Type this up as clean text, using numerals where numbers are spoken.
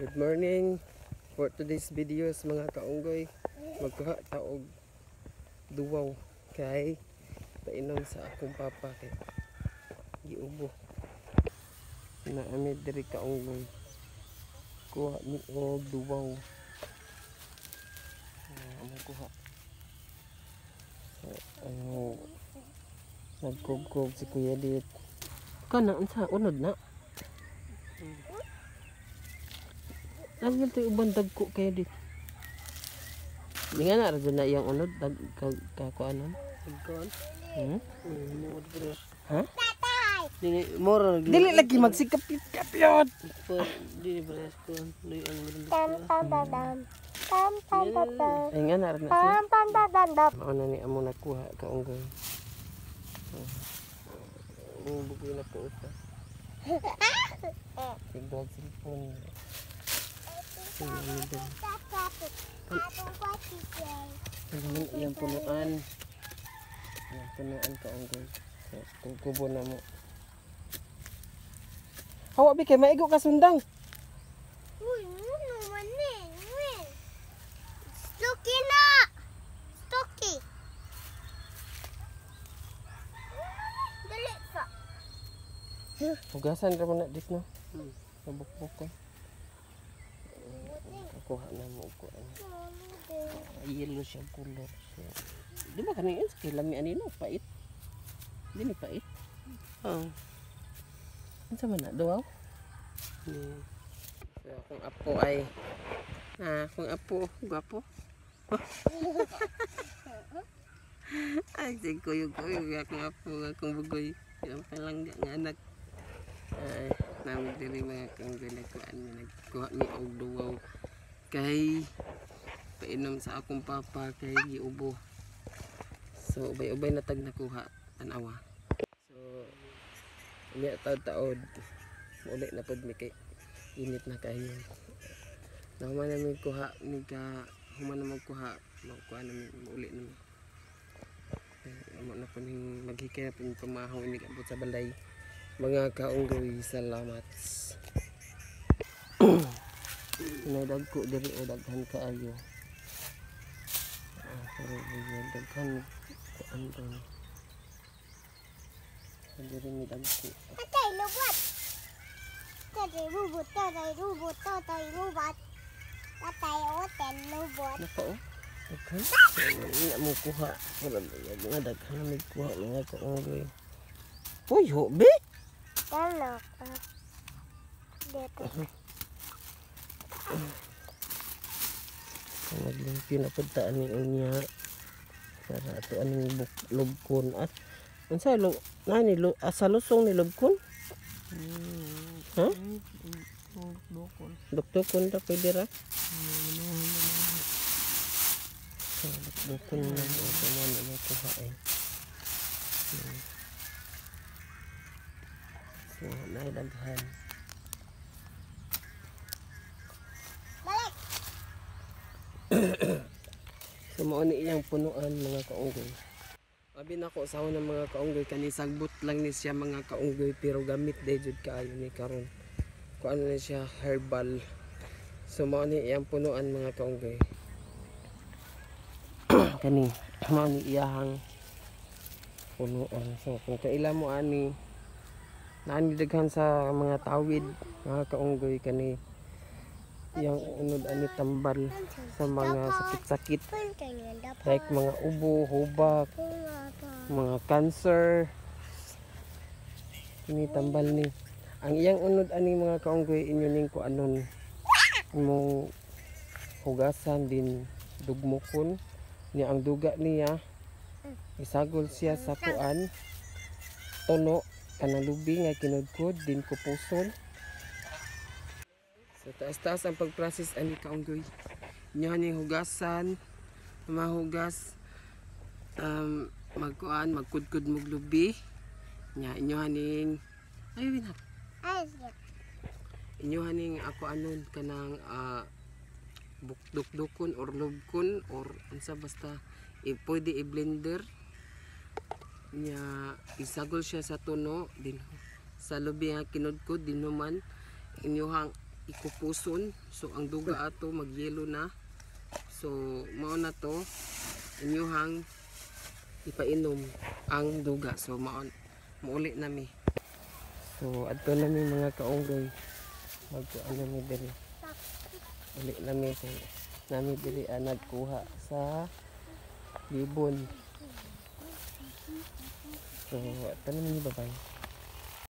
Good morning. For today's videos mga kaunggoy, magkuha taog duwaw kay painom sa akong papa kay giubo. Na ami diri kaunggoy. Kuha ni og duwaw. Amo kuha. So, nagkog-kog si Kuya Dit. Kana unsa unod na? Lagi ito ubang dagko kayo dit. Hindi nga na rin na iyang unod. Kakuanan. Dagkoan? Ha? Moro Dili lagi magsikap-kap yun. Dili beres ko. Dili ang Ay nga na rin na siya. Mauna ni amo nakuha kaunggoy. Bugoy na po ito. Tigdog cellphone. Iyang punuan. Iyang punuan kaunggoy. Kung kubo na mo. Hawa bi kay maigo ka sundang. Uy, ano man eh. Stucky na! Stucky! Dali ka. Hugasan ra mo na dit no. Nabukbuk ko. Kuha na mo ko. Yellow siya color. So, di ba kanin kay lami ani no pait. Di ni pait. Unsa man na duwaw? So akong apo ay akong apo gwapo. Ay sig kuyo akong apo akong bugoy. Yang palang nga anak. Ay nami diri mga kang ginagawa mi nagkuha mi og duwaw kay painom sa akong papa kay giubo. So ubay-ubay na tag nakuha tanawa. So unya taod-taod uli na pud mi kay init na kayo. Naman na mi kuha ni ka human na magkuha makuha na mi uli na mi. Amo na po ning maghikay na po yung pamahaw ini kabot sa balay. Mga kaunggoy, salamat. Nadag ko diri o daghan kaayo. Pero daghan ko andon. Diri mi dagko. Tatay, lubot! Tatay, lubot! Tatay, lubot! Tatay, lubot! Tatay, oten, lubot! Napa o? Daghan? Hindi mo kuha. Wala mga daghan na may kuha mga kaunggoy. Uy, hobi! Galak. Dito. Naglimpyo na puntaan ni unya para ato aning lubkon at unsa nani sa lusong ni lubkon ha dokon ta pwede ra dokon na mo sa mga na kuha ay so naidaghan. So mao ni iyang punuan mga kaunggoy. Abi nako sa ng mga kaunggoy kani sagbot lang ni siya mga kaunggoy pero gamit day jud kaayo ni karon. Kuan na siya herbal. So mao ni iyang punuan mga kaunggoy. Kani mao ni iyang punuan. So kung kaila mo ani nani daghan sa mga tawid mga kaunggoy kani yang unod ani tambal sa mga sakit-sakit like mga ubo, hubak, mga cancer. Ini tambal ni. Ang iyang unod ani mga kaunggoy inyo ning kuanon mo hugasan din dugmokon niya ang duga niya isagol siya sa kuan tono kanang lubi nga kinudkod din kupusol. So taas-taas ang pag-process ani kaunggoy. Inyo haning hugasan, mahugas magkuan, magkudkod mog lubi. Nya inyo haning inyo haning ako anon kanang bukduk-dukon or lubkon or unsa basta pwede i-blender. Nya isagol siya sa tuno din sa lubi nga kinudkod din human inyo hang ikupuson. So ang duga ato magyelo na. So mao na to inyuhang ipainom ang duga. So mauli nami. So adto nami mga kaunggoy. Magkuan nami diri. Uli nami so nami diri nagkuha sa libon. So adto nami babay.